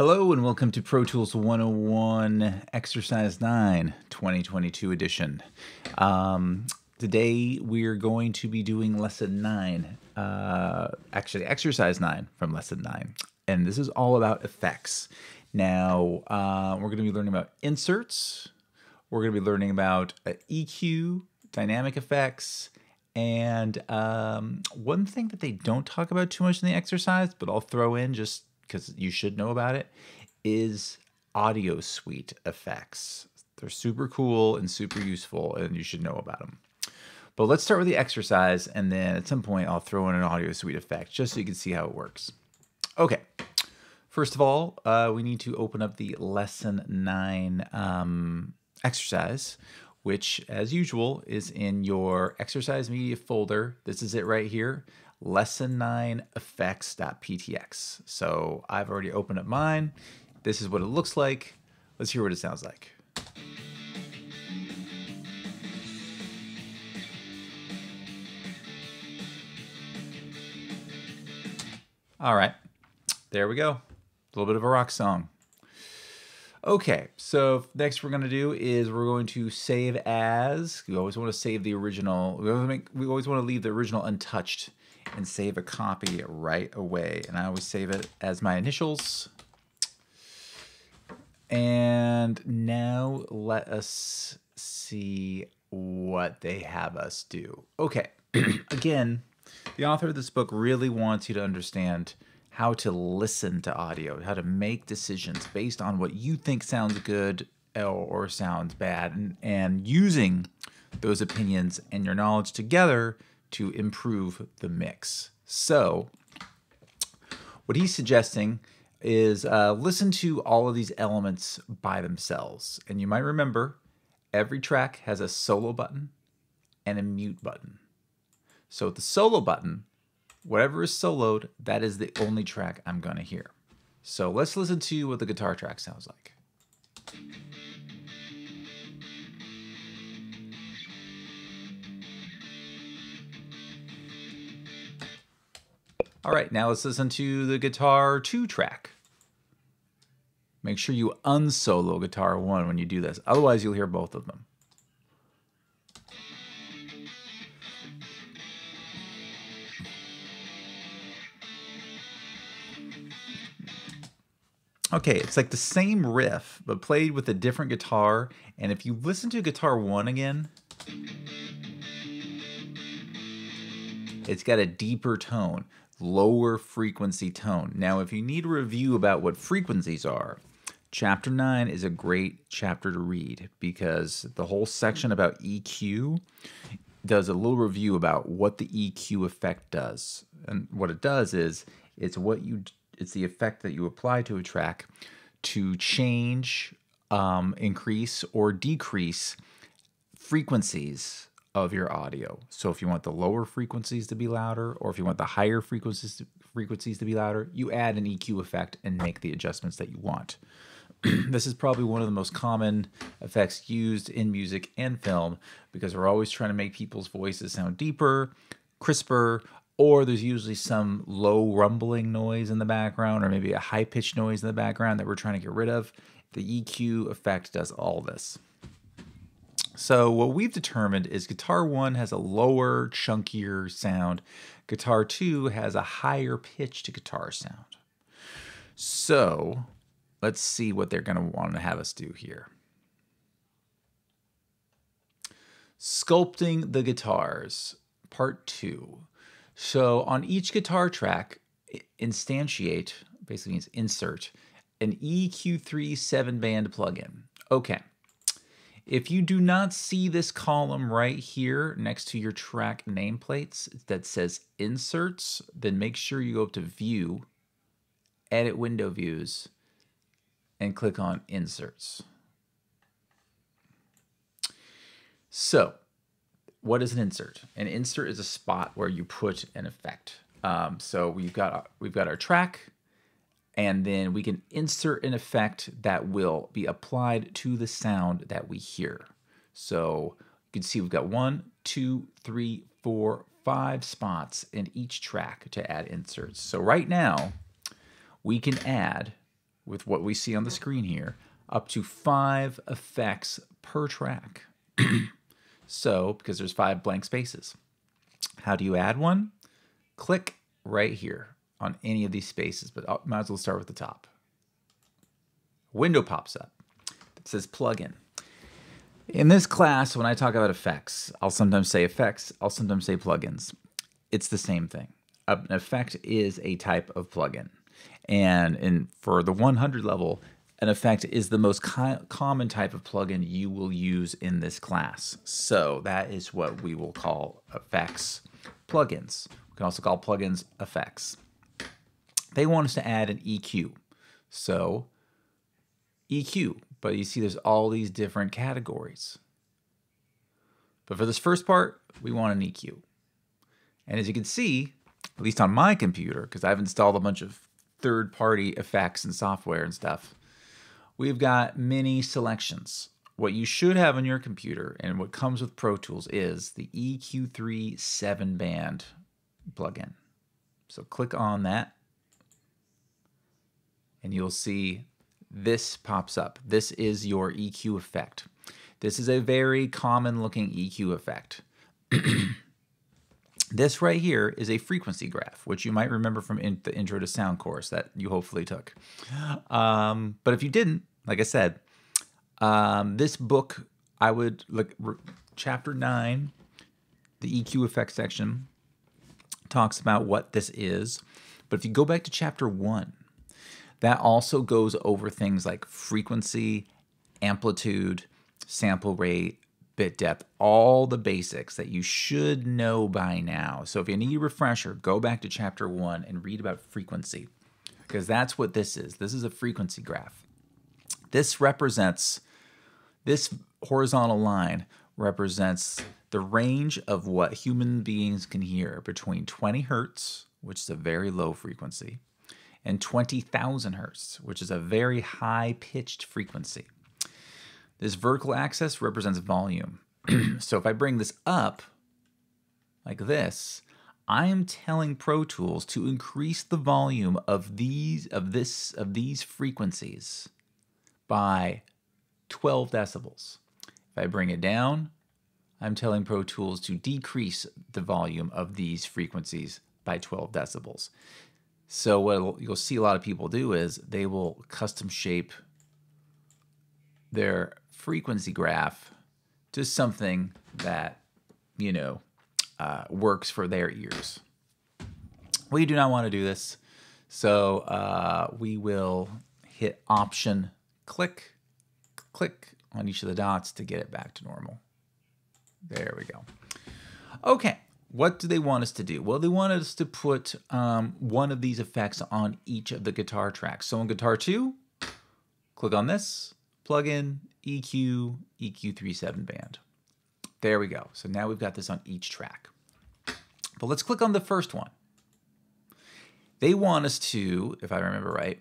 Hello and welcome to Pro Tools 101 Exercise 9 2022 edition. Today we're going to be doing Lesson 9, actually Exercise 9 from Lesson 9. And this is all about effects. Now, we're going to be learning about inserts. We're going to be learning about EQ, dynamic effects, and one thing that they don't talk about too much in the exercise, but I'll throw in just because you should know about it, is audio suite effects. They're super cool and super useful, and you should know about them. But let's start with the exercise, and then at some point I'll throw in an audio suite effect just so you can see how it works. Okay, first of all, we need to open up the Lesson 9 exercise, which, as usual, is in your exercise media folder. This is it right here. Lesson 9 effects.ptx. So I've already opened up mine. This is what it looks like. Let's hear what it sounds like. All right, there we go. A little bit of a rock song. Okay, so next we're going to do is we're going to save as. We always want to save the original. We always want to leave the original untouched and save a copy right away. And I always save it as my initials. And now let us see what they have us do. Okay, again, the author of this book really wants you to understand how to listen to audio, how to make decisions based on what you think sounds good or sounds bad, and using those opinions and your knowledge together to improve the mix. So what he's suggesting is listen to all of these elements by themselves. And you might remember every track has a solo button and a mute button. So with the solo button, whatever is soloed, that is the only track I'm going to hear. So let's listen to what the guitar track sounds like. All right, now let's listen to the guitar 2 track. Make sure you unsolo guitar 1 when you do this. Otherwise, you'll hear both of them. Okay, it's like the same riff, but played with a different guitar. And if you listen to guitar 1 again, it's got a deeper tone, lower frequency tone. Now, if you need a review about what frequencies are, Chapter 9 is a great chapter to read because the whole section about EQ does a little review about what the EQ effect does. And what it does is it's the effect that you apply to a track to change, increase, or decrease frequencies of your audio. So if you want the lower frequencies to be louder, or if you want the higher frequencies to be louder, you add an EQ effect and make the adjustments that you want. This is probably one of the most common effects used in music and film because we're always trying to make people's voices sound deeper, crisper, or there's usually some low rumbling noise in the background or maybe a high-pitched noise in the background that we're trying to get rid of. The EQ effect does all this. So what we've determined is guitar 1 has a lower, chunkier sound. Guitar 2 has a higher pitched guitar sound. So let's see what they're going to want to have us do here. Sculpting the guitars, part 2. So on each guitar track, instantiate, basically means insert, an EQ3 7-band plugin. Okay. If you do not see this column right here next to your track nameplates that says inserts, then make sure you go up to View, Edit Window Views, and click on Inserts. So, what is an insert? An insert is a spot where you put an effect. So we've got our track, and then we can insert an effect that will be applied to the sound that we hear. So you can see we've got 1, 2, 3, 4, 5 spots in each track to add inserts. So right now, we can add with what we see on the screen here, up to 5 effects per track. So, because there's 5 blank spaces. How do you add one? Click right here on any of these spaces, but I might as well start with the top. Window pops up that says plugin. In this class, when I talk about effects, I'll sometimes say effects, I'll sometimes say plugins. It's the same thing. An effect is a type of plugin. And for the 100 level, an effect is the most common type of plugin you will use in this class. So that is what we will call effects plugins. We can also call plugins effects. They want us to add an EQ. So EQ, but you see there's all these different categories. But for this first part, we want an EQ. And as you can see, at least on my computer, because I've installed a bunch of third-party effects and software and stuff, we've got many selections. What you should have on your computer and what comes with Pro Tools is the EQ3 7-band plugin. So click on that and you'll see this pops up. This is your EQ effect. This is a very common looking EQ effect. This right here is a frequency graph, which you might remember from the Intro to Sound course that you hopefully took. But if you didn't, like I said, this book, I would look, chapter 9, the EQ effect section, talks about what this is. But if you go back to chapter 1, that also goes over things like frequency, amplitude, sample rate, bit depth, all the basics that you should know by now. So if you need a refresher, go back to chapter 1 and read about frequency, because that's what this is. This is a frequency graph. This horizontal line represents the range of what human beings can hear between 20 hertz, which is a very low frequency, and 20,000 hertz, which is a very high-pitched frequency. This vertical axis represents volume. So if I bring this up like this, I am telling Pro Tools to increase the volume of these frequencies by 12 decibels. If I bring it down, I'm telling Pro Tools to decrease the volume of these frequencies by 12 decibels. So what you'll see a lot of people do is they will custom shape their frequency graph to something that, works for their ears. We do not want to do this. So we will hit Option, click on each of the dots to get it back to normal. There we go. Okay, what do they want us to do? Well, they want us to put one of these effects on each of the guitar tracks. So on guitar 2, click on this, plugin, EQ, EQ3 7-band. There we go. So now we've got this on each track. But let's click on the first one. They want us to, if I remember right,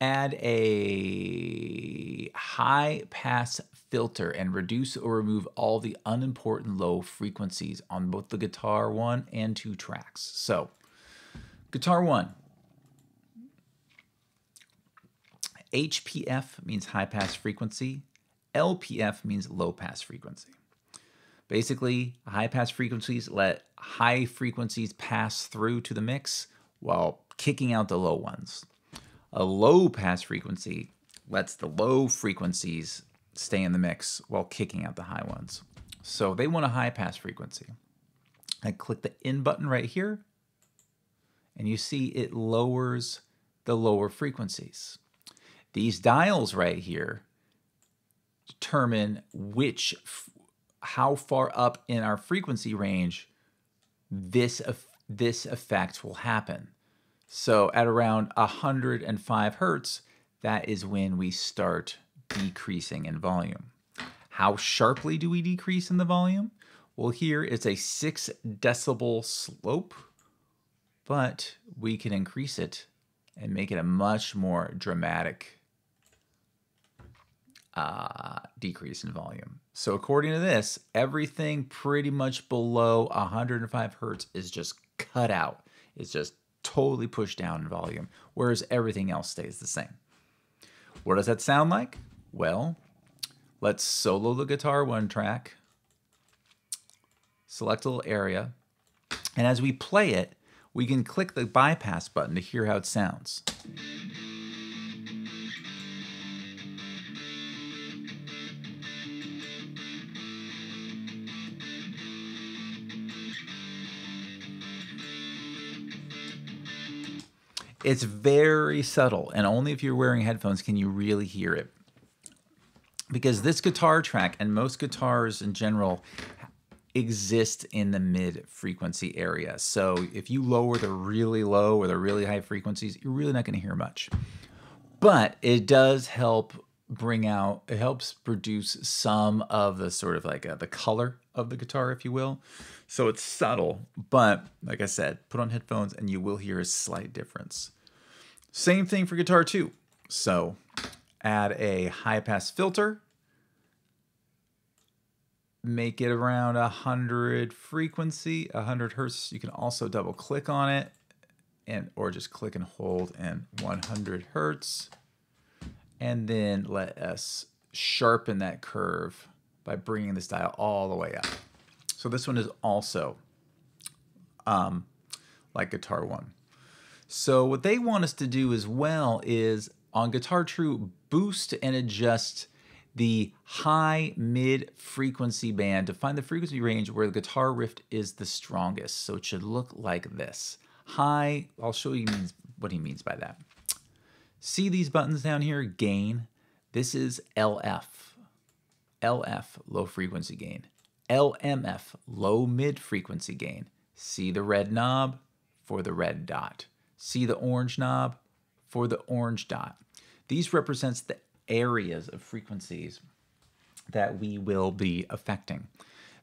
add a high-pass filter and reduce or remove all the unimportant low frequencies on both the guitar 1 and 2 tracks. So, guitar 1. HPF means high pass frequency. LPF means low pass frequency. Basically, high pass frequencies let high frequencies pass through to the mix while kicking out the low ones. A low pass frequency lets the low frequencies stay in the mix while kicking out the high ones. So they want a high pass frequency. I click the in button right here, and you see it lowers the lower frequencies. These dials right here determine how far up in our frequency range this effect will happen. So at around 105 hertz, that is when we start decreasing in volume. How sharply do we decrease in the volume? Well, here it's a 6 decibel slope, but we can increase it and make it a much more dramatic decrease in volume. So according to this, everything pretty much below 105 hertz is just cut out. It's just totally pushed down in volume, whereas everything else stays the same. What does that sound like? Well, let's solo the guitar 1 track, select a little area, and as we play it, we can click the bypass button to hear how it sounds. It's very subtle, and only if you're wearing headphones can you really hear it. Because this guitar track, and most guitars in general, exist in the mid frequency area. So if you lower the really low or the really high frequencies, you're really not going to hear much. But it does help bring out, it helps produce some of the sort of like the color of the guitar, if you will. So it's subtle, but like I said, put on headphones and you will hear a slight difference. Same thing for guitar 2. So add a high pass filter, make it around 100 frequency, 100 hertz. You can also double click on it or just click and hold and 100 hertz. And then let us sharpen that curve by bringing this dial all the way up. So this one is also like guitar 1. So what they want us to do as well is on guitar 2, boost and adjust the high mid frequency band to find the frequency range where the guitar riff is the strongest. So it should look like this. High, I'll show you what he means by that. See these buttons down here? Gain. This is LF. LF, low frequency gain. LMF, low mid frequency gain. See the red knob for the red dot. See the orange knob for the orange dot. These represents the areas of frequencies that we will be affecting.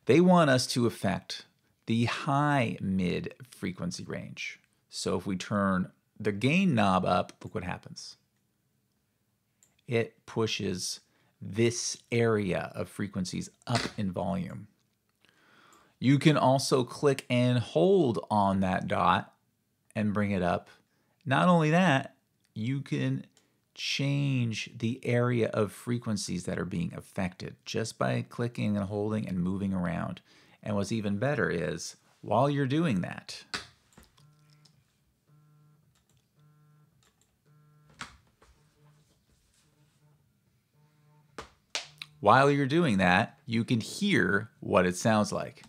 They want us to affect the high mid frequency range. So if we turn the gain knob up, look what happens. It pushes this area of frequencies up in volume. You can also click and hold on that dot and bring it up. Not only that, you can change the area of frequencies that are being affected just by clicking and holding and moving around. And what's even better is, while you're doing that, you can hear what it sounds like.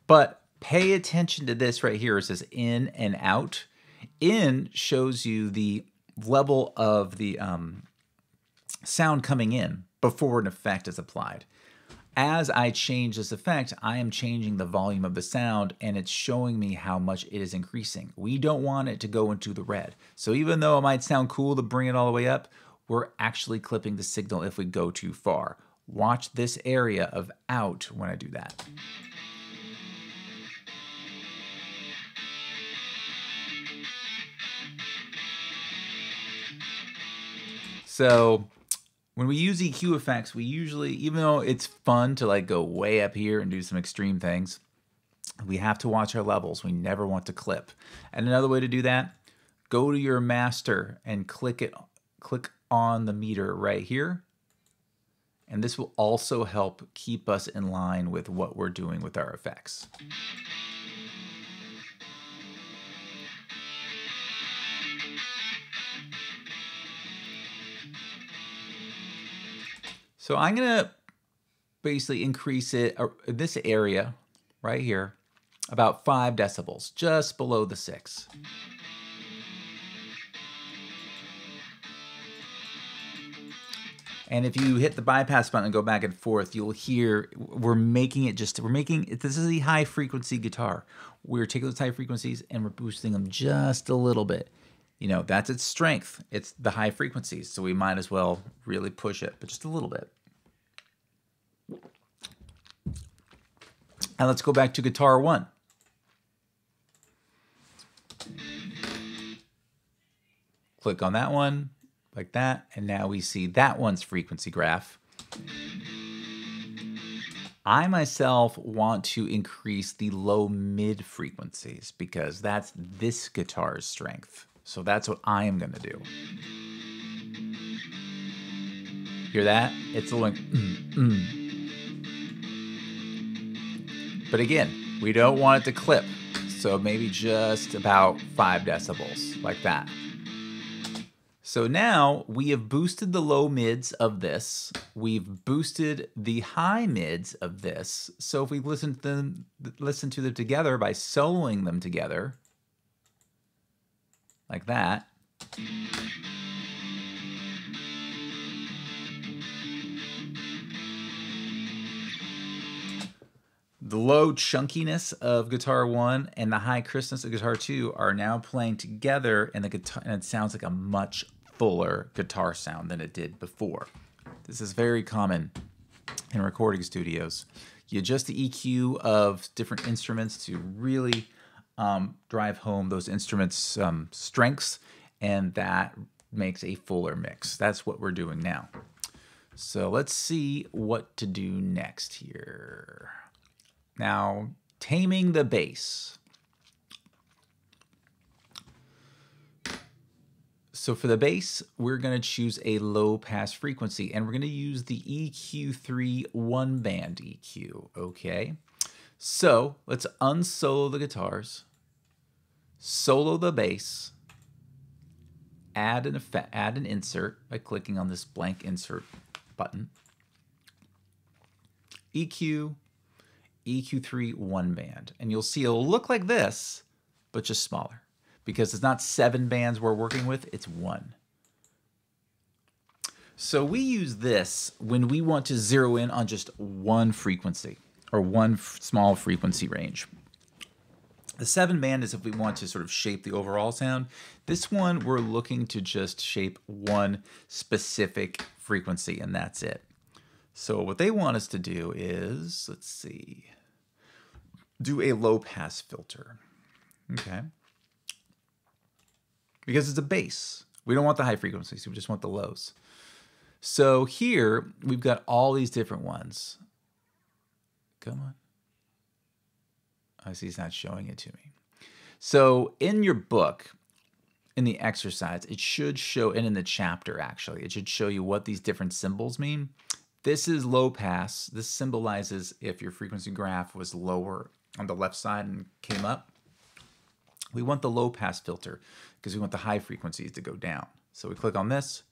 But pay attention to this right here. It says in and out. In shows you the level of the sound coming in before an effect is applied. As I change this effect, I am changing the volume of the sound and it's showing me how much it is increasing. We don't want it to go into the red. So even though it might sound cool to bring it all the way up, we're actually clipping the signal if we go too far. Watch this area of out when I do that. So when we use EQ effects, we usually, even though it's fun to like go way up here and do some extreme things, we have to watch our levels. We never want to clip. And another way to do that, go to your master and click on the meter right here. And this will also help keep us in line with what we're doing with our effects. So I'm gonna basically increase it, this area right here, about 5 decibels, just below the 6. And if you hit the bypass button and go back and forth, you'll hear this is a high frequency guitar. We're taking those high frequencies and we're boosting them just a little bit. You know, that's its strength. It's the high frequencies, so we might as well really push it, but just a little bit. And let's go back to guitar 1. Click on that one, like that. And now we see that one's frequency graph. I myself want to increase the low mid frequencies because that's this guitar's strength. So that's what I am going to do. Hear that? It's a little But again, we don't want it to clip. So maybe just about 5 decibels, like that. So now we have boosted the low mids of this. We've boosted the high mids of this. So if we listen to them together by soloing them together, like that. The low chunkiness of guitar 1 and the high crispness of guitar 2 are now playing together, and the guitar, and it sounds like a much fuller guitar sound than it did before. This is very common in recording studios. You adjust the EQ of different instruments to really drive home those instruments' strengths, and that makes a fuller mix. That's what we're doing now. So let's see what to do next here. Now, taming the bass. So for the bass, we're going to choose a low pass frequency, and we're going to use the EQ3 one-band EQ, okay? So let's unsolo the guitars, solo the bass, add an effect, add an insert by clicking on this blank insert button. EQ, EQ3 one band, and you'll see it'll look like this, but just smaller, because it's not 7 bands we're working with, it's 1. So we use this when we want to zero in on just one frequency or one small frequency range. The 7 band is if we want to sort of shape the overall sound. This one, we're looking to just shape one specific frequency, and that's it. So what they want us to do is, let's see, do a low pass filter, okay? Because it's a bass. We don't want the high frequencies, we just want the lows. So here, we've got all these different ones. Come on. I see it's not showing it to me. So in your book, in the exercise, it should show, and in the chapter actually, it should show you what these different symbols mean. This is low pass. This symbolizes if your frequency graph was lower on the left side and came up. We want the low pass filter because we want the high frequencies to go down. So we click on this.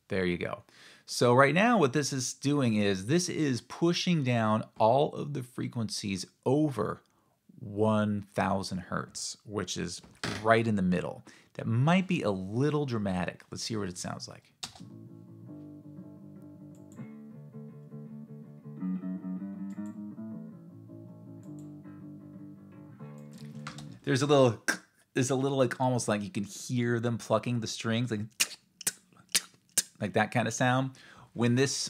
There you go. So right now what this is doing is this is pushing down all of the frequencies over 1000 hertz, which is right in the middle. That might be a little dramatic. Let's hear what it sounds like. There's a little like almost like you can hear them plucking the strings, like that kind of sound. When this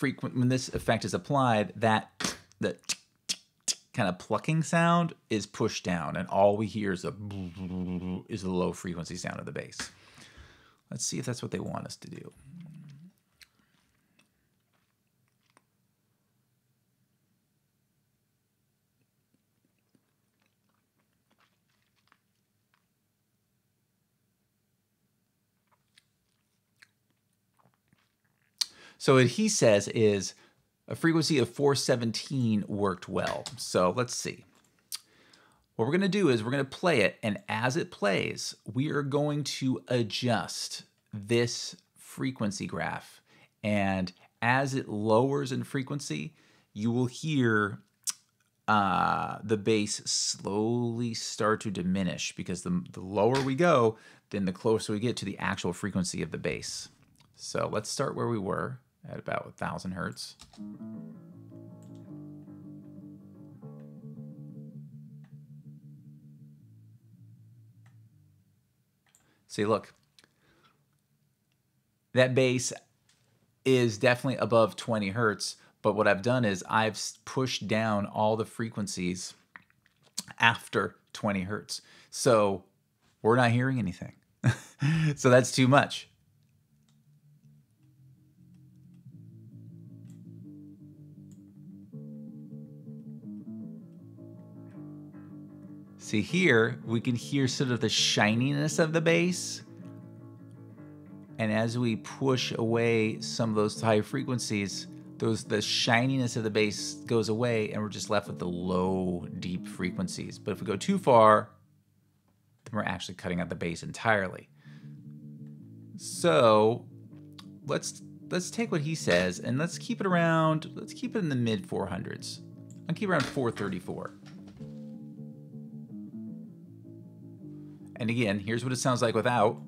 effect is applied, the kind of plucking sound is pushed down, and all we hear is a low frequency sound of the bass. Let's see if that's what they want us to do. So what he says is a frequency of 417 worked well. So let's see. What we're going to do is we're going to play it, and as it plays, we are going to adjust this frequency graph. And as it lowers in frequency, you will hear the bass slowly start to diminish, because the lower we go, then the closer we get to the actual frequency of the bass. So let's start where we were at about 1000 hertz. See, look, that bass is definitely above 20 hertz, but what I've done is I've pushed down all the frequencies after 20 hertz. So we're not hearing anything. So that's too much. See here, we can hear sort of the shininess of the bass. And as we push away some of those high frequencies, the shininess of the bass goes away and we're just left with the low, deep frequencies. But if we go too far, then we're actually cutting out the bass entirely. So let's take what he says and let's keep it in the mid 400s. I'll keep it around 434. And again, here's what it sounds like without.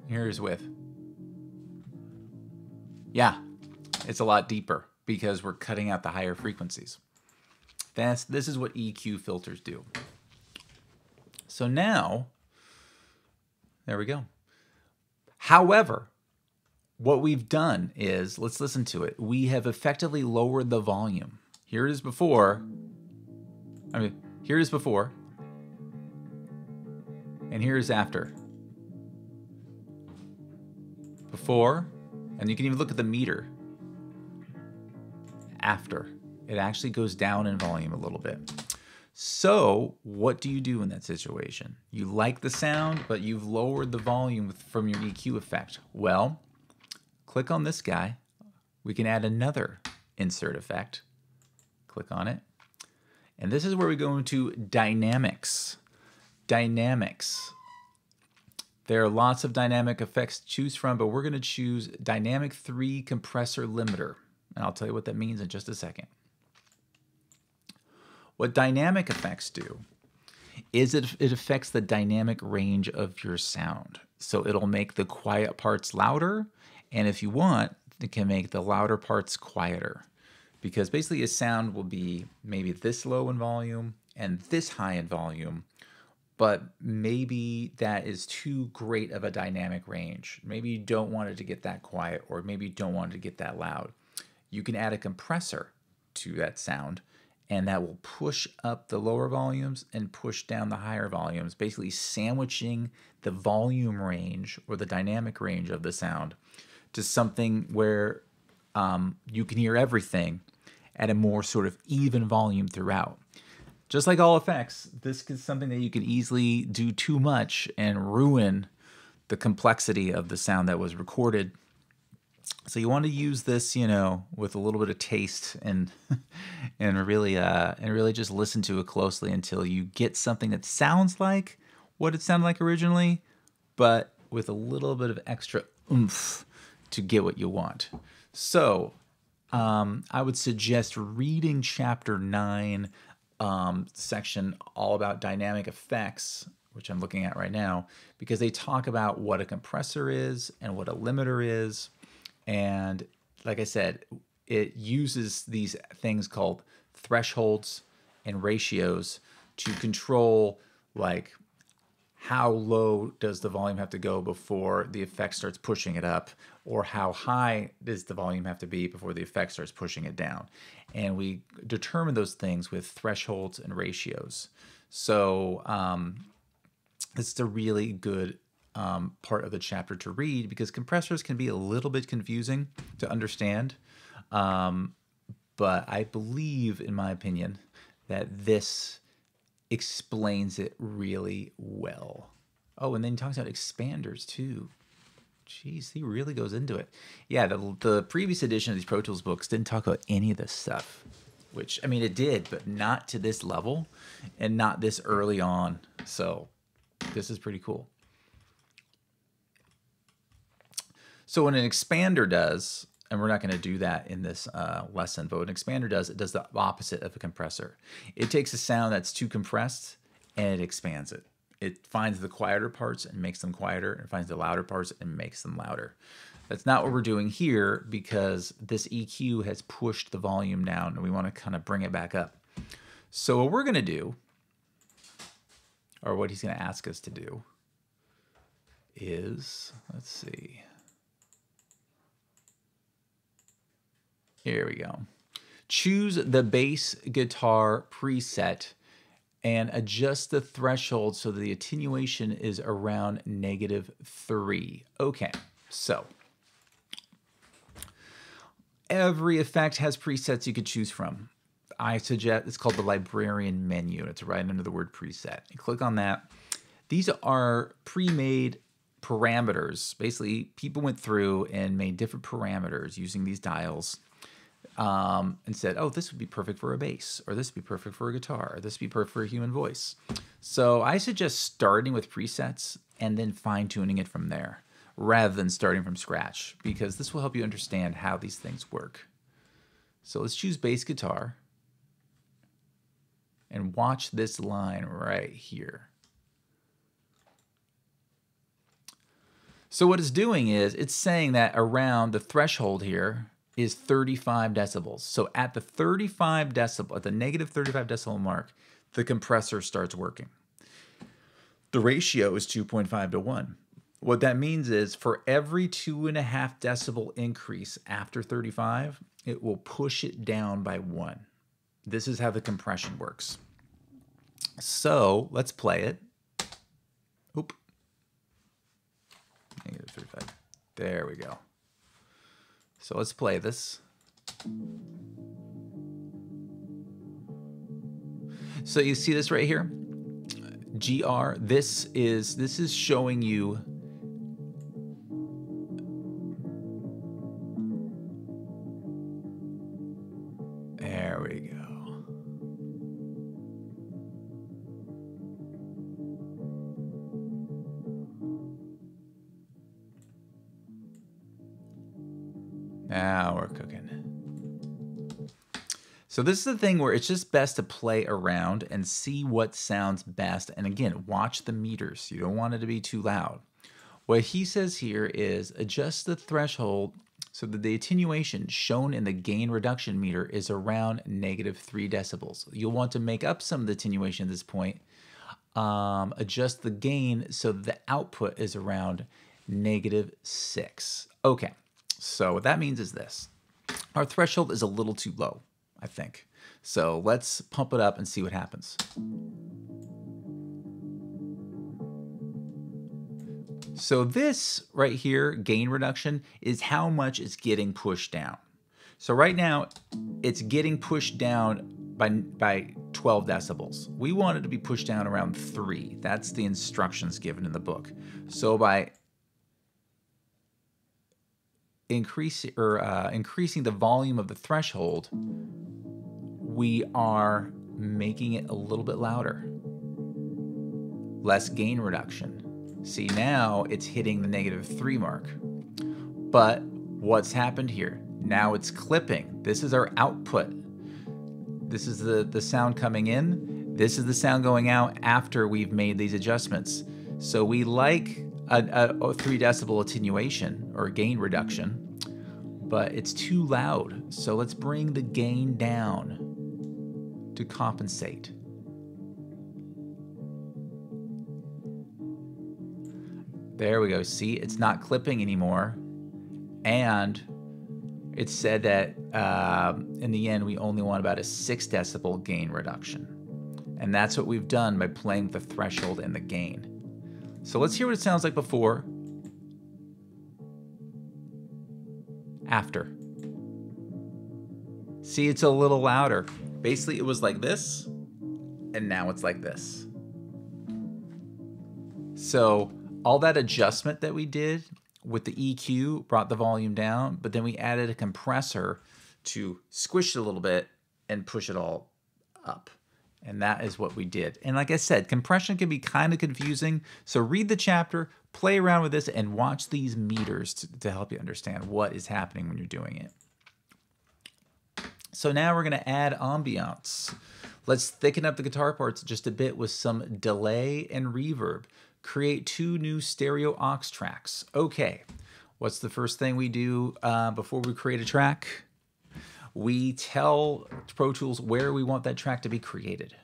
Here's with. Yeah, it's a lot deeper because we're cutting out the higher frequencies. This is what EQ filters do. So now, there we go. However, what we've done is, let's listen to it. We have effectively lowered the volume. Here it is before. Here it is before. And here is after. Before, and you can even look at the meter. After. It actually goes down in volume a little bit. So what do you do in that situation? You like the sound, but you've lowered the volume from your EQ effect. Well, click on this guy. We can add another insert effect. Click on it. And this is where we go into dynamics. Dynamics. There are lots of dynamic effects to choose from, but we're going to choose Dynamic 3 Compressor Limiter. And I'll tell you what that means in just a second. What dynamic effects do is it affects the dynamic range of your sound. So it'll make the quiet parts louder, and if you want, it can make the louder parts quieter. Because basically a sound will be maybe this low in volume and this high in volume, but maybe that is too great of a dynamic range. Maybe you don't want it to get that quiet, or maybe you don't want it to get that loud. You can add a compressor to that sound, and that will push up the lower volumes and push down the higher volumes, basically sandwiching the volume range or the dynamic range of the sound to something where you can hear everything at a more sort of even volume throughout. Just like all effects, this is something that you can easily do too much and ruin the complexity of the sound that was recorded. So you want to use this, you know, with a little bit of taste and really just listen to it closely until you get something that sounds like what it sounded like originally, but with a little bit of extra oomph to get what you want. So I would suggest reading Chapter 9, section all about dynamic effects, which I'm looking at right now, because they talk about what a compressor is and what a limiter is. And like I said, it uses these things called thresholds and ratios to control, like, how low does the volume have to go before the effect starts pushing it up, or how high does the volume have to be before the effect starts pushing it down. And we determine those things with thresholds and ratios. So it's a really good part of the chapter to read, because compressors can be a little bit confusing to understand. But I believe, in my opinion, that this explains it really well. Oh, and then he talks about expanders too. Jeez, he really goes into it. Yeah, the previous edition of these Pro Tools books didn't talk about any of this stuff, which, I mean, it did, but not to this level and not this early on. So this is pretty cool. So what an expander does, and we're not going to do that in this lesson, but what an expander does, it does the opposite of a compressor. It takes a sound that's too compressed and it expands it. It finds the quieter parts and makes them quieter, and finds the louder parts and makes them louder. That's not what we're doing here, because this EQ has pushed the volume down and we want to kind of bring it back up. So what we're going to do, or what he's going to ask us to do, is, let's see. Here we go. Choose the bass guitar preset and adjust the threshold so the attenuation is around -3. Okay, so Every effect has presets you could choose from. I suggest, it's called the librarian menu. It's right under the word preset. You click on that. These are pre-made parameters. Basically, people went through and made different parameters using these dials and said, oh, this would be perfect for a bass, or this would be perfect for a guitar, or this would be perfect for a human voice. So I suggest starting with presets and then fine-tuning it from there, rather than starting from scratch, because this will help you understand how these things work. So let's choose bass guitar and watch this line right here. So what it's doing is it's saying that around the threshold here is 35 decibels. So at the 35 decibel, at the negative 35 decibel mark, the compressor starts working. The ratio is 2.5 to 1. What that means is for every 2.5 decibel increase after 35, it will push it down by 1. This is how the compression works. So let's play it. Oop. Negative 35. There we go. So let's play this. So you see this right here? GR, this is showing you there we go. Now we're cooking. So this is the thing where it's just best to play around and see what sounds best. And again, watch the meters. You don't want it to be too loud. What he says here is adjust the threshold so that the attenuation shown in the gain reduction meter is around negative 3 decibels. You'll want to make up some of the attenuation at this point. Adjust the gain so that the output is around negative 6. Okay, so what that means is this. Our threshold is a little too low, I think. So let's pump it up and see what happens. So this right here, gain reduction, is how much it's getting pushed down. So right now, it's getting pushed down by 12 decibels. We want it to be pushed down around 3. That's the instructions given in the book. So by increasing the volume of the threshold, we are making it a little bit louder. Less gain reduction. See, now it's hitting the negative 3 mark. But what's happened here? Now it's clipping. This is our output. This is the sound coming in. This is the sound going out after we've made these adjustments. So we like a 3 decibel attenuation or gain reduction, but it's too loud. So let's bring the gain down to compensate. There we go. See, it's not clipping anymore. And it said that in the end, we only want about a 6 decibel gain reduction. And that's what we've done by playing with the threshold and the gain. So let's hear what it sounds like before. After. See, it's a little louder. Basically, it was like this, and now it's like this. So all that adjustment that we did with the EQ brought the volume down, but then we added a compressor to squish it a little bit and push it all up. And that is what we did. And like I said, compression can be kind of confusing. So read the chapter, play around with this, and watch these meters to help you understand what is happening when you're doing it. So now we're going to add ambiance. Let's thicken up the guitar parts just a bit with some delay and reverb. Create 2 new stereo aux tracks. Okay, what's the first thing we do before we create a track? We tell Pro Tools where we want that track to be created.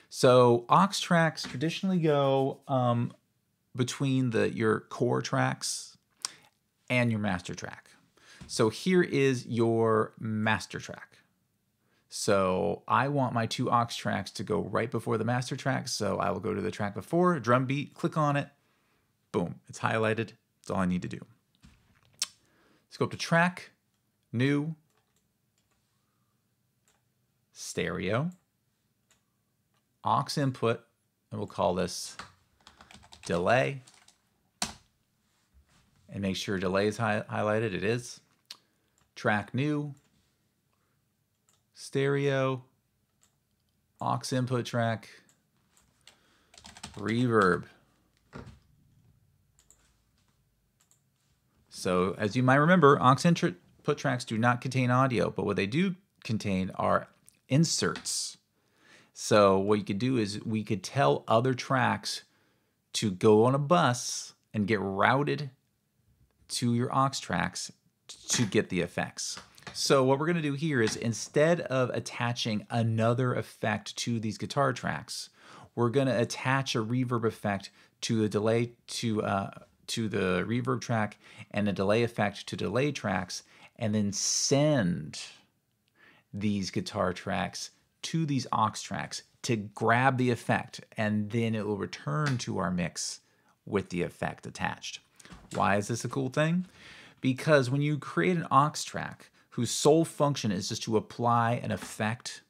So aux tracks traditionally go between your core tracks and your master track. So here is your master track. So I want my 2 aux tracks to go right before the master track. So I will go to the track before, drum beat, click on it. Boom, it's highlighted. That's all I need to do. Let's go up to track, new, stereo, aux input, and we'll call this delay. And make sure delay is highlighted. It is. Track new, stereo, aux input track, reverb. So as you might remember, aux input tracks do not contain audio, but what they do contain are inserts. So what you could do is we could tell other tracks to go on a bus and get routed to your aux tracks to get the effects. So what we're going to do here is instead of attaching another effect to these guitar tracks, we're going to attach a reverb effect to the delay to the reverb track and a delay effect to delay tracks, and then send these guitar tracks to these aux tracks to grab the effect, and then it will return to our mix with the effect attached. Why is this a cool thing? Because when you create an aux track whose sole function is just to apply an effect,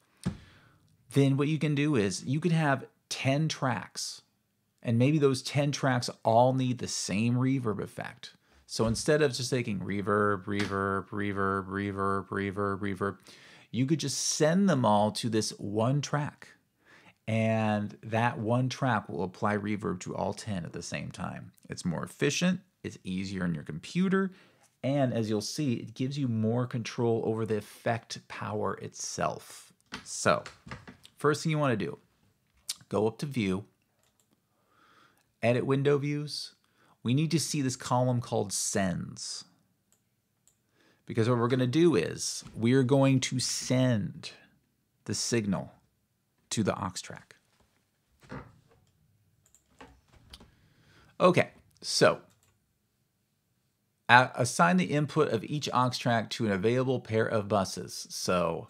then what you can do is you can have 10 tracks, and maybe those 10 tracks all need the same reverb effect. So instead of just taking reverb, reverb, reverb, reverb, reverb, reverb, you could just send them all to this one track. And that one track will apply reverb to all 10 at the same time. It's more efficient, it's easier on your computer, and as you'll see, it gives you more control over the effect power itself. So, first thing you want to do, go up to View, Edit Window Views. We need to see this column called Sends. Because what we're going to do is, we're going to send the signal to the aux track. Okay, so assign the input of each aux track to an available pair of buses. So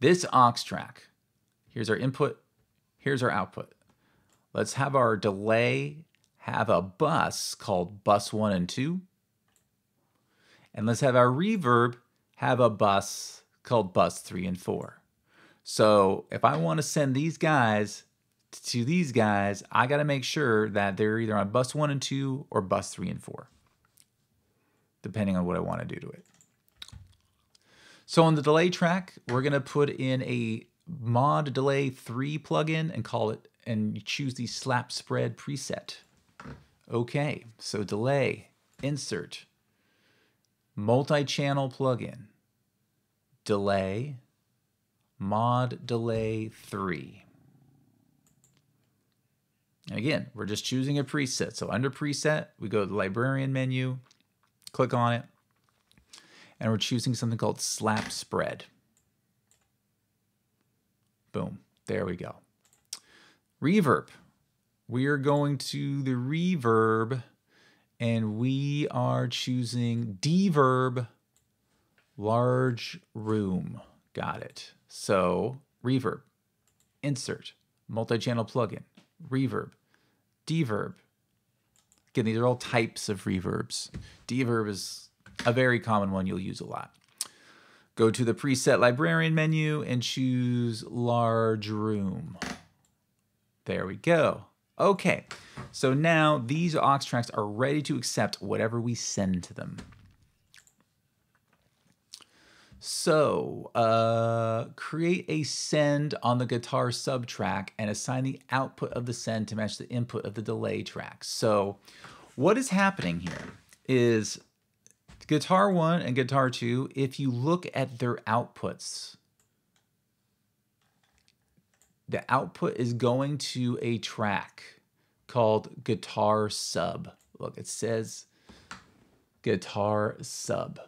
this aux track, here's our input, here's our output. Let's have our delay have a bus called bus 1 and 2. And let's have our reverb have a bus called bus 3 and 4. So if I want to send these guys to these guys, I got to make sure that they're either on bus 1 and 2 or bus 3 and 4, depending on what I want to do to it. So on the delay track, we're going to put in a mod delay 3 plugin and call it, and you choose the slap spread preset. Okay, so delay, insert, multi-channel plugin, delay, mod delay 3. And again, we're just choosing a preset. So under preset, we go to the librarian menu, click on it, and we're choosing something called slap spread. Boom, there we go. Reverb. We are going to the reverb, and we are choosing deverb large room. Got it. So reverb, insert, multi-channel plugin, reverb, deverb. Again, these are all types of reverbs. Deverb is a very common one you'll use a lot. Go to the preset librarian menu and choose large room. There we go. Okay, so now these aux tracks are ready to accept whatever we send to them. So, create a send on the guitar sub track and assign the output of the send to match the input of the delay track. So, what is happening here is guitar 1 and guitar 2, if you look at their outputs, the output is going to a track called guitar sub. Look, it says guitar sub.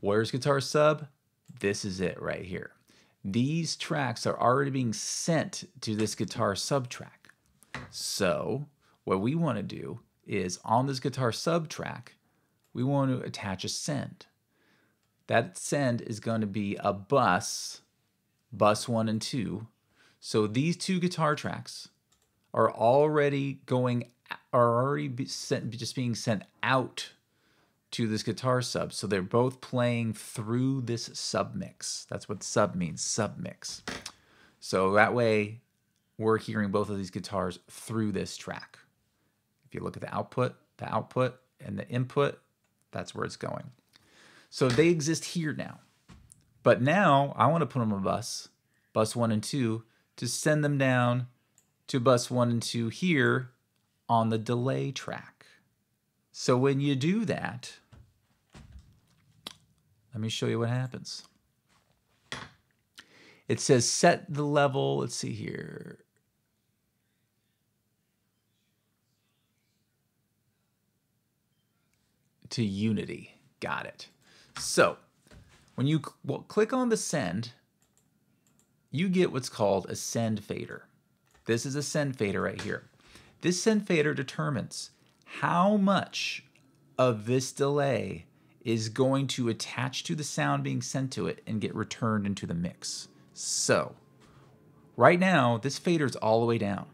Where's guitar sub? This is it right here. These tracks are already being sent to this guitar sub track. So what we want to do is on this guitar sub track, we want to attach a send. That send is going to be a bus 1 and 2. So these two guitar tracks are already just being sent out to this guitar sub. So they're both playing through this sub mix. That's what sub means, sub mix. So that way we're hearing both of these guitars through this track. If you look at the output and the input, that's where it's going. So they exist here now. But now I want to put them on bus 1 and 2, to send them down to bus 1 and 2 here on the delay track. So when you do that, let me show you what happens. It says set the level, let's see here. To unity. Got it. So when you click on the send, you get what's called a send fader. This is a send fader right here. This send fader determines how much of this delay is going to attach to the sound being sent to it and get returned into the mix. So right now, this fader is all the way down.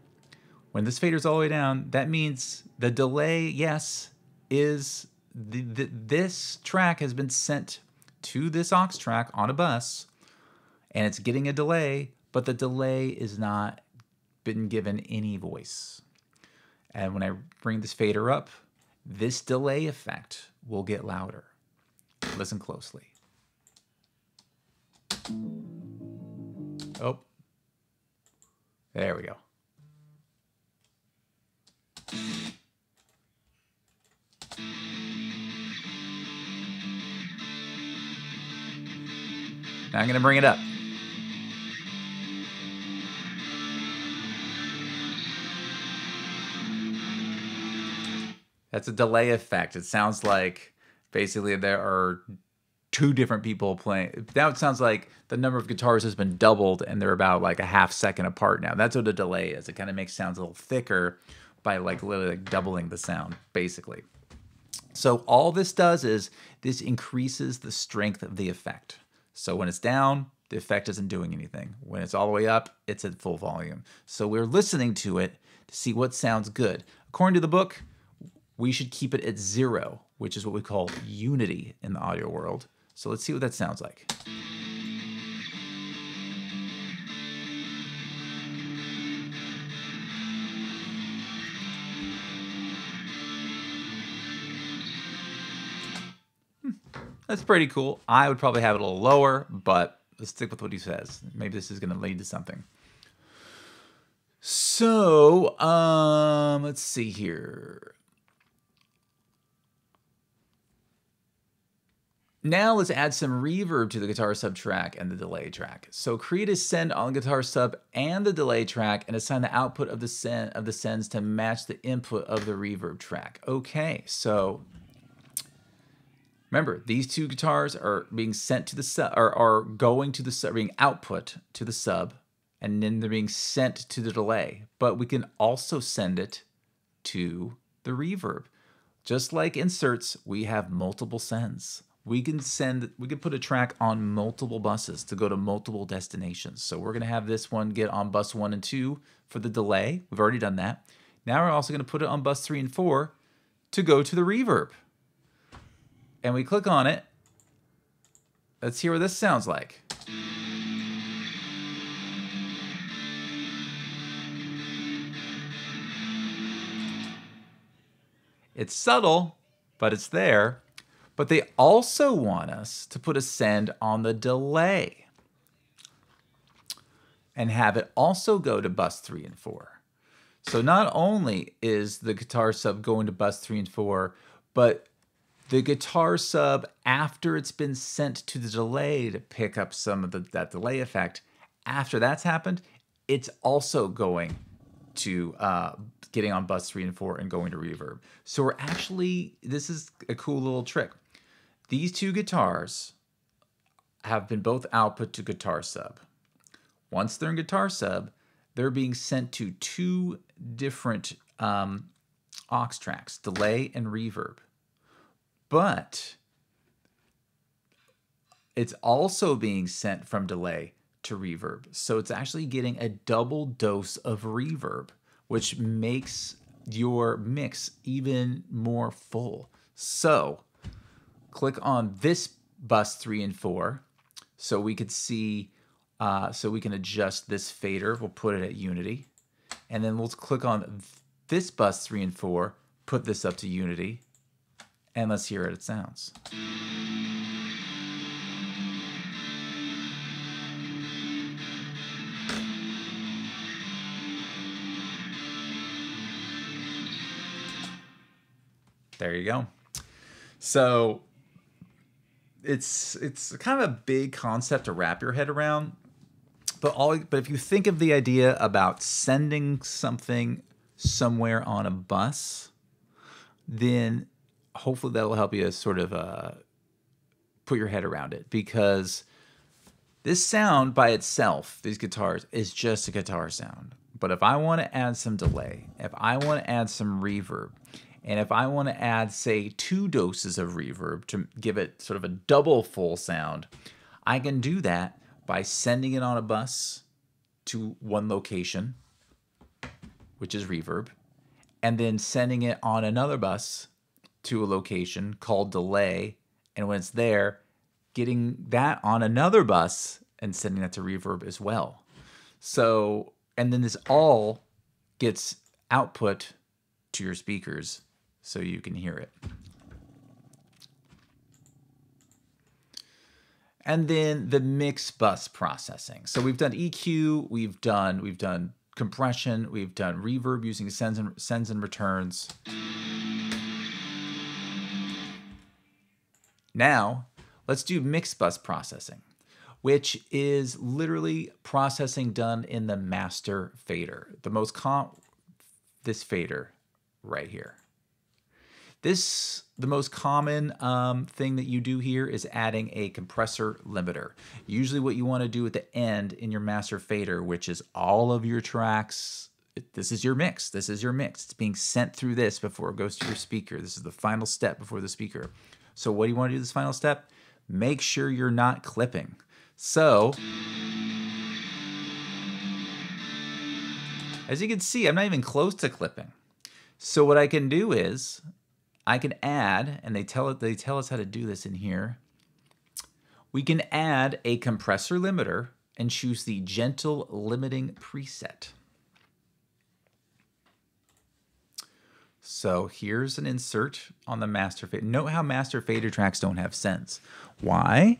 When this fader is all the way down, that means the delay, yes, is this track has been sent to this aux track on a bus, and it's getting a delay, but the delay is not been given any voice. And when I bring this fader up, this delay effect will get louder. Listen closely. Oh, there we go. Now I'm going to bring it up. That's a delay effect. It sounds like basically there are two different people playing. Now it sounds like the number of guitars has been doubled and they're about like a half second apart now. That's what a delay is. It kind of makes sounds a little thicker by like literally like doubling the sound, basically. So all this does is this increases the strength of the effect. So when it's down, the effect isn't doing anything. When it's all the way up, it's at full volume. So we're listening to it to see what sounds good. According to the book, we should keep it at 0, which is what we call unity in the audio world. So let's see what that sounds like. That's pretty cool. I would probably have it a little lower, but let's stick with what he says. Maybe this is going to lead to something. So, let's see here. Now let's add some reverb to the guitar sub track and the delay track. So create a send on the guitar sub and the delay track and assign the output of the sends to match the input of the reverb track. Okay, so remember, these two guitars are being sent to the sub, or are going to the sub, being output to the sub, and then they're being sent to the delay. But we can also send it to the reverb. Just like inserts, we have multiple sends. We can put a track on multiple buses to go to multiple destinations. So we're going to have this one get on bus 1 and 2 for the delay. We've already done that. Now we're also going to put it on bus 3 and 4 to go to the reverb. And we click on it. Let's hear what this sounds like. It's subtle, but it's there. But they also want us to put a send on the delay and have it also go to bus 3 and 4. So not only is the guitar sub going to bus 3 and 4, but the guitar sub, after it's been sent to the delay to pick up some of that delay effect, after that's happened, it's also going to getting on bus 3 and 4 and going to reverb. So we're actually, this is a cool little trick. These two guitars have been both output to guitar sub. Once they're in guitar sub, they're being sent to two different aux tracks, delay and reverb. But it's also being sent from delay to reverb. So it's actually getting a double dose of reverb, which makes your mix even more full. So click on this bus 3 and 4 so we could see So we can adjust this fader. We'll put it at unity. And then we'll click on this bus 3 and 4, put this up to unity, and let's hear how it sounds. There you go. So it's kind of a big concept to wrap your head around. But if you think of the idea about sending something somewhere on a bus, then hopefully that'll help you sort of put your head around it. Because this sound by itself, these guitars, is just a guitar sound. But if I want to add some delay, if I want to add some reverb, and if I want to add, say, 2 doses of reverb to give it sort of a double full sound, I can do that by sending it on a bus to one location, which is reverb, and then sending it on another bus to a location called delay, and when it's there, getting that on another bus and sending that to reverb as well. So, and then this all gets output to your speakers so you can hear it. And then the mix bus processing. So we've done EQ, we've done compression, we've done reverb using sends and returns. Now, let's do mix bus processing, which is literally processing done in the master fader. This fader right here. The most common thing that you do here is adding a compressor limiter. Usually what you want to do at the end in your master fader, which is all of your tracks, this is your mix. This is your mix. It's being sent through this before it goes to your speaker. This is the final step before the speaker. So what do you want to do this final step? Make sure you're not clipping. So, as you can see, I'm not even close to clipping. So what I can do is I can add, and they tell us how to do this in here. We can add a compressor limiter and choose the gentle limiting preset. So here's an insert on the master fader. Note how master fader tracks don't have sends. Why?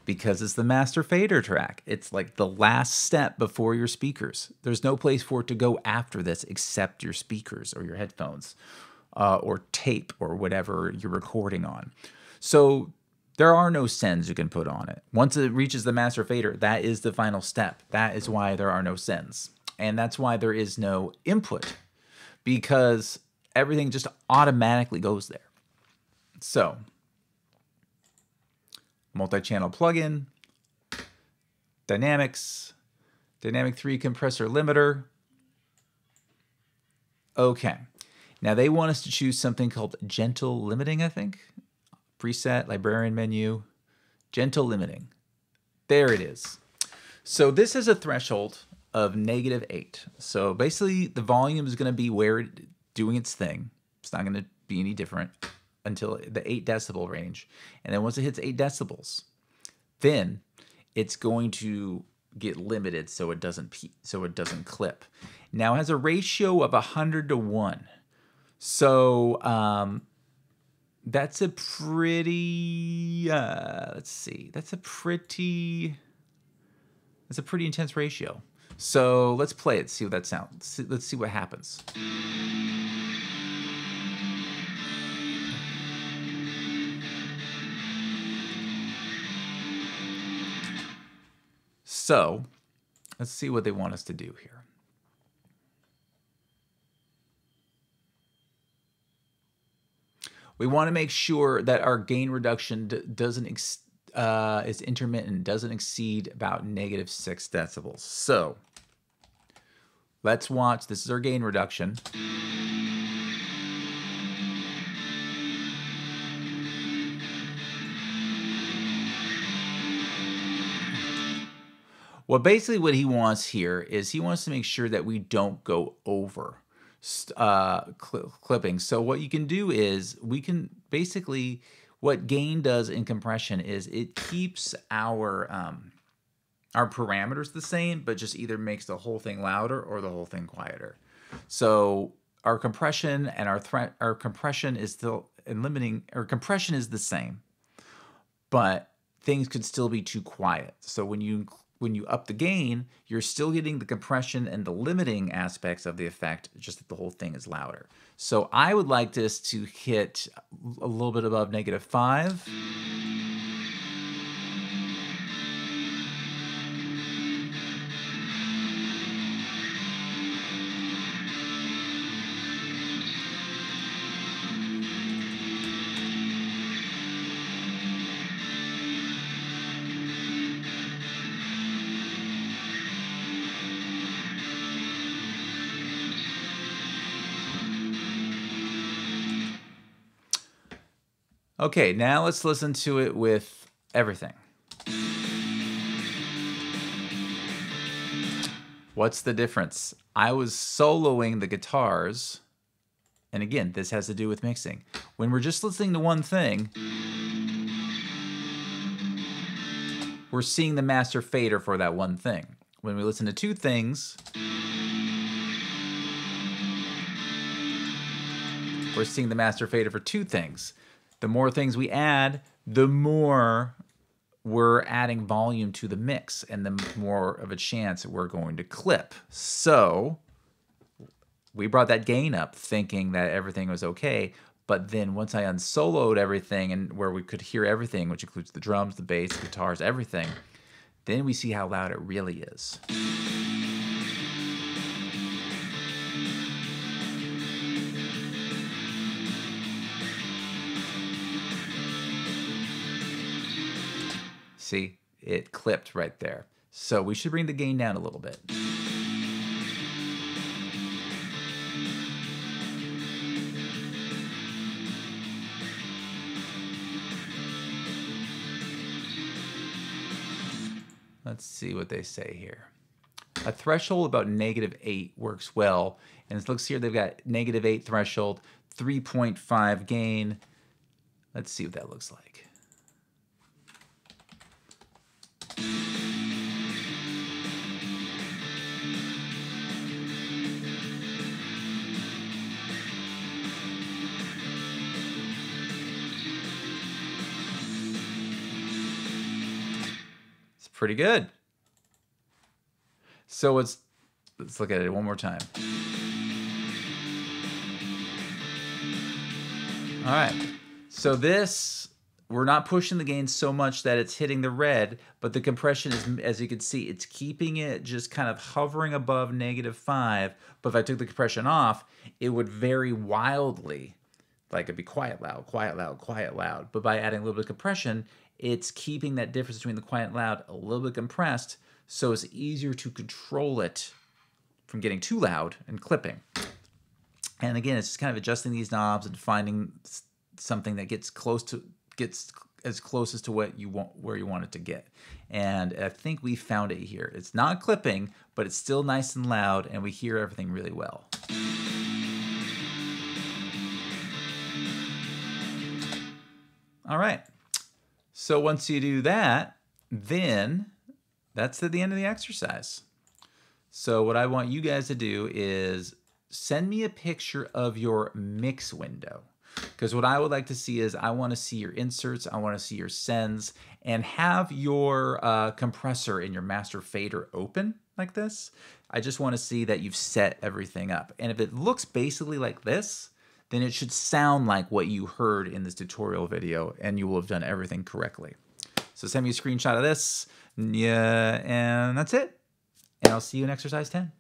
Because it's the master fader track. It's like the last step before your speakers. There's no place for it to go after this except your speakers or your headphones. Or tape or whatever you're recording on. So there are no sends you can put on it. Once it reaches the master fader, that is the final step. That is why there are no sends. And that's why there is no input, because everything just automatically goes there. So, multi-channel plugin, dynamics, dynamic 3 compressor limiter. Okay. Now they want us to choose something called gentle limiting, I think. Preset, librarian menu, gentle limiting. There it is. So this is a threshold of -8. So basically the volume is going to be where it's doing its thing. It's not going to be any different until the 8 decibel range. And then once it hits 8 decibels, then it's going to get limited so it doesn't clip. Now it has a ratio of 100:1. So that's a pretty that's a pretty intense ratio. So let's play it, see what that sounds. Let's see what happens. So let's see what they want us to do here. We want to make sure that our gain reduction is intermittent, doesn't exceed about -6 decibels. So let's watch. This is our gain reduction. Well, basically what he wants here is he wants to make sure that we don't go over clipping. So what you can do is we can basically, what gain does in compression is it keeps our our parameters the same, but just either makes the whole thing louder or the whole thing quieter. So our compression and our compression is still compression is the same, but things could still be too quiet. So when you up the gain, you're still getting the compression and the limiting aspects of the effect, just that the whole thing is louder. So I would like this to hit a little bit above -5. Okay, now let's listen to it with everything. What's the difference? I was soloing the guitars, and again, this has to do with mixing. When we're just listening to one thing, we're seeing the master fader for that one thing. When we listen to two things, we're seeing the master fader for two things. The more things we add, the more we're adding volume to the mix, and the more of a chance we're going to clip. So we brought that gain up thinking that everything was okay, but then once I unsoloed everything and where we could hear everything, which includes the drums, the bass, the guitars, everything, then we see how loud it really is. See, it clipped right there. So we should bring the gain down a little bit. Let's see what they say here. A threshold about -8 works well. And it looks here they've got -8 threshold, 3.5 gain. Let's see what that looks like. Pretty good. So let's look at it one more time. All right. So this, we're not pushing the gain so much that it's hitting the red, but the compression is, as you can see, it's keeping it just kind of hovering above -5. But if I took the compression off, it would vary wildly. Like it'd be quiet, loud, quiet, loud, quiet, loud. But by adding a little bit of compression, it's keeping that difference between the quiet and loud a little bit compressed, so it's easier to control it from getting too loud and clipping. And again, it's just kind of adjusting these knobs and finding something that gets as closest to what you want, where you want it to get. And I think we found it here. It's not clipping, but it's still nice and loud, and we hear everything really well. All right. So once you do that, then that's the end of the exercise. So what I want you guys to do is send me a picture of your mix window. Because what I would like to see is I want to see your inserts, I want to see your sends, and have your compressor and your master fader open like this. I just want to see that you've set everything up. And if it looks basically like this, then it should sound like what you heard in this tutorial video, and you will have done everything correctly. So send me a screenshot of this, yeah, and that's it. And I'll see you in exercise 10.